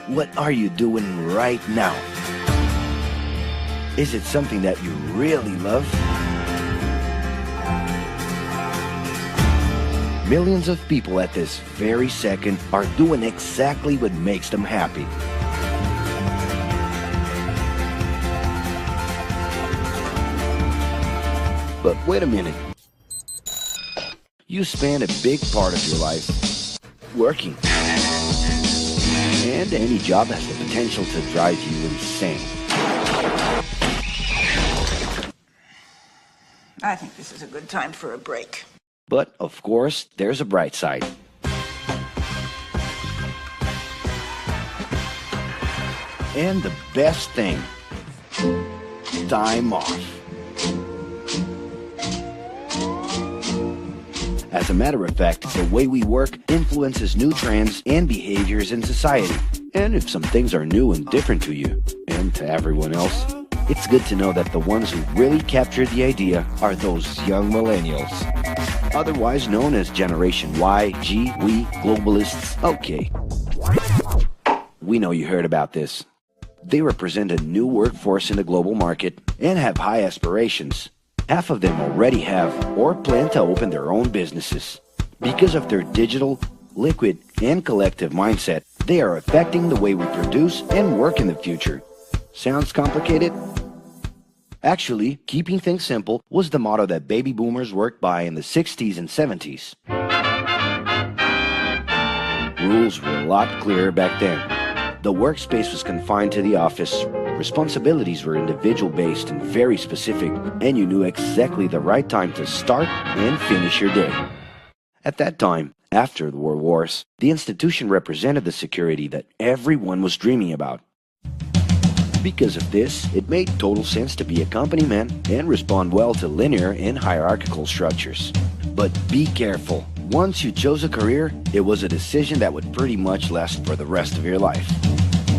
What are you doing right now? Is it something that you really love? Millions of people at this very second are doing exactly what makes them happy. But wait a minute. You spend a big part of your life working. And any job has the potential to drive you insane. I think this is a good time for a break. But, of course, there's a bright side. And the best thing, time off. As a matter of fact, the way we work influences new trends and behaviors in society. And if some things are new and different to you, and to everyone else, it's good to know that the ones who really captured the idea are those young millennials. Otherwise known as Generation Y, G, we, globalists. Okay. We know you heard about this. They represent a new workforce in the global market and have high aspirations. Half of them already have or plan to open their own businesses. Because of their digital, liquid, and collective mindset, they are affecting the way we produce and work in the future. Sounds complicated? Actually, keeping things simple was the motto that baby boomers worked by in the 60s and 70s. Rules were a lot clearer back then. The workspace was confined to the office, responsibilities were individual-based and very specific, and you knew exactly the right time to start and finish your day. At that time, after the World Wars, the institution represented the security that everyone was dreaming about. Because of this, it made total sense to be a company man and respond well to linear and hierarchical structures. But be careful. Once you chose a career, it was a decision that would pretty much last for the rest of your life.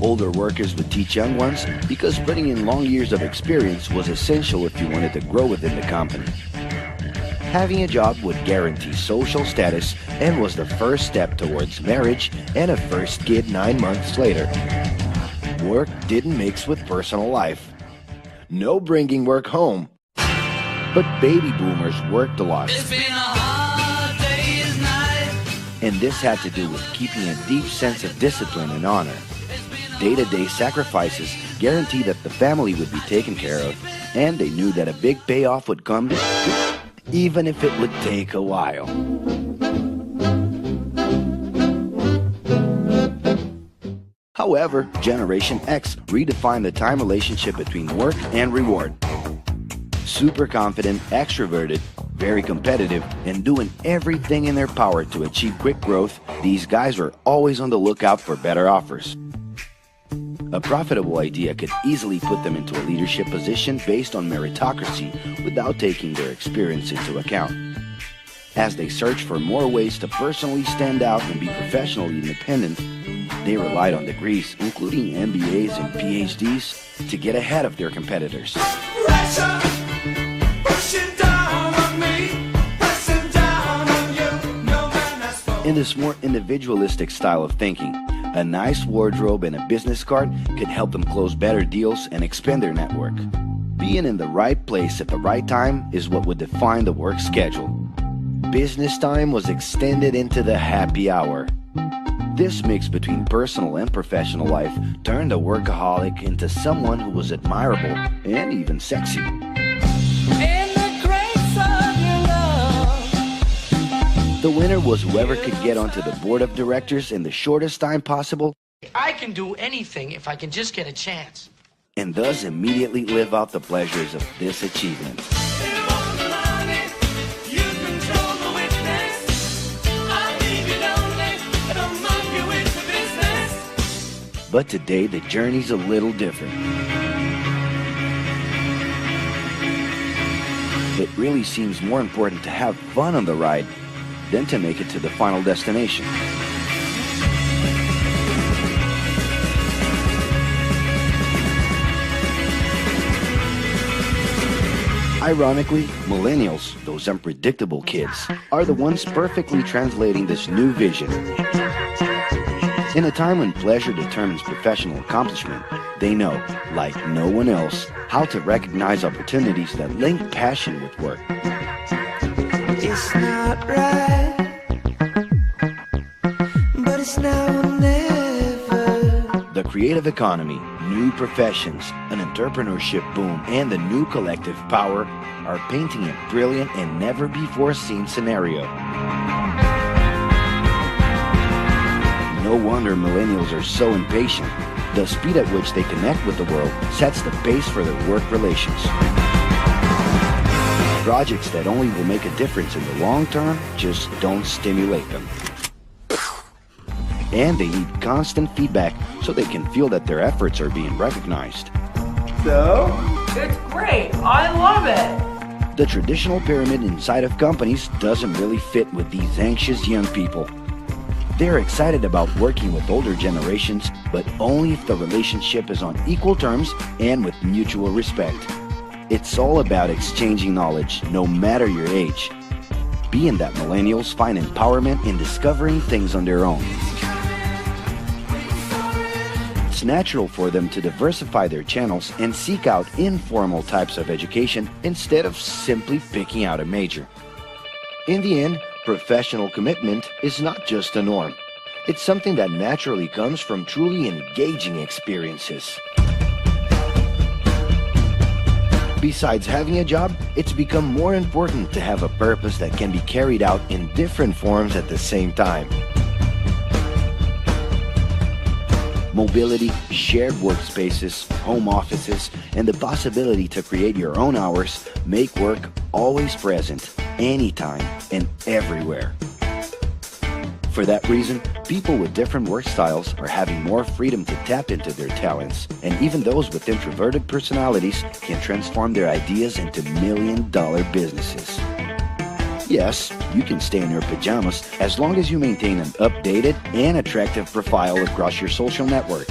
Older workers would teach young ones because putting in long years of experience was essential if you wanted to grow within the company. Having a job would guarantee social status and was the first step towards marriage and a first kid 9 months later. Work didn't mix with personal life. No bringing work home. But baby boomers worked a lot. It's been a hard day's night. And this had to do with keeping a deep sense of discipline and honor. Day-to-day sacrifices guaranteed that the family would be taken care of, and they knew that a big payoff would come, even if it would take a while. However, Generation X redefined the time relationship between work and reward. Super confident, extroverted, very competitive, and doing everything in their power to achieve quick growth, these guys were always on the lookout for better offers. A profitable idea could easily put them into a leadership position based on meritocracy without taking their experience into account. As they searched for more ways to personally stand out and be professionally independent, they relied on degrees, including MBAs and PhDs, to get ahead of their competitors. Pressure, pushing down on me, pressing down on you. No man has spoken. In this more individualistic style of thinking, a nice wardrobe and a business card could help them close better deals and expand their network. Being in the right place at the right time is what would define the work schedule. Business time was extended into the happy hour. This mix between personal and professional life turned a workaholic into someone who was admirable and even sexy. In the grace of your love. The winner was whoever could get onto the board of directors in the shortest time possible I can do anything if I can just get a chance. and thus immediately live out the pleasures of this achievement. But today, the journey's a little different. It really seems more important to have fun on the ride than to make it to the final destination. Ironically, millennials, those unpredictable kids, are the ones perfectly translating this new vision. In a time when pleasure determines professional accomplishment, they know, like no one else, how to recognize opportunities that link passion with work. It's not right, but it's now or never. The creative economy, new professions, an entrepreneurship boom, and the new collective power are painting a brilliant and never-before-seen scenario. No wonder millennials are so impatient. The speed at which they connect with the world sets the pace for their work relations. Projects that only will make a difference in the long term just don't stimulate them. And they need constant feedback so they can feel that their efforts are being recognized. So? It's great. I love it. The traditional pyramid inside of companies doesn't really fit with these anxious young people. They're excited about working with older generations, but only if the relationship is on equal terms and with mutual respect. It's all about exchanging knowledge, no matter your age. Being that millennials find empowerment in discovering things on their own. It's natural for them to diversify their channels and seek out informal types of education instead of simply picking out a major. In the end, professional commitment is not just a norm. It's something that naturally comes from truly engaging experiences. Besides having a job, it's become more important to have a purpose that can be carried out in different forms at the same time. Mobility, shared workspaces, home offices, and the possibility to create your own hours make work always present, anytime and everywhere. For that reason, people with different work styles are having more freedom to tap into their talents, and even those with introverted personalities can transform their ideas into million-dollar businesses. Yes, you can stay in your pajamas as long as you maintain an updated and attractive profile across your social network.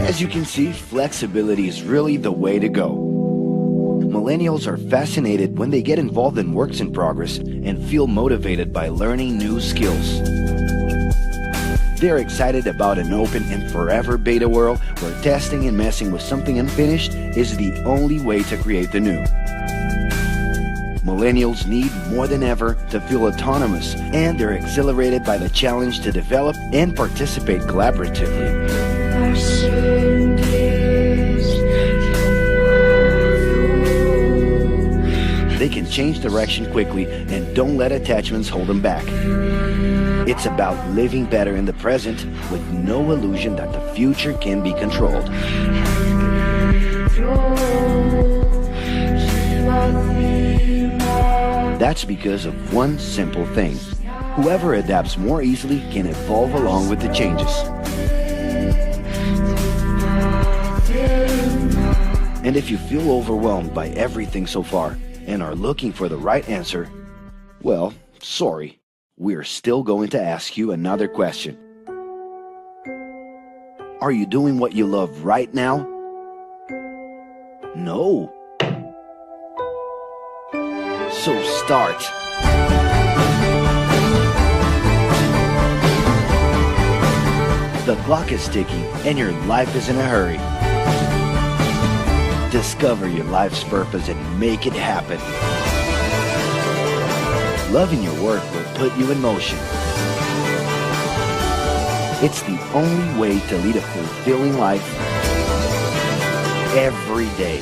As you can see, flexibility is really the way to go. Millennials are fascinated when they get involved in works in progress and feel motivated by learning new skills. They're excited about an open and forever beta world where testing and messing with something unfinished is the only way to create the new. Millennials need more than ever to feel autonomous, and they're exhilarated by the challenge to develop and participate collaboratively. They can change direction quickly and don't let attachments hold them back. It's about living better in the present with no illusion that the future can be controlled. That's because of one simple thing. Whoever adapts more easily can evolve along with the changes. And if you feel overwhelmed by everything so far and are looking for the right answer, well, sorry. We're still going to ask you another question. Are you doing what you love right now? No. So start. The clock is ticking and your life is in a hurry. Discover your life's purpose and make it happen. Loving your work will put you in motion. It's the only way to lead a fulfilling life every day.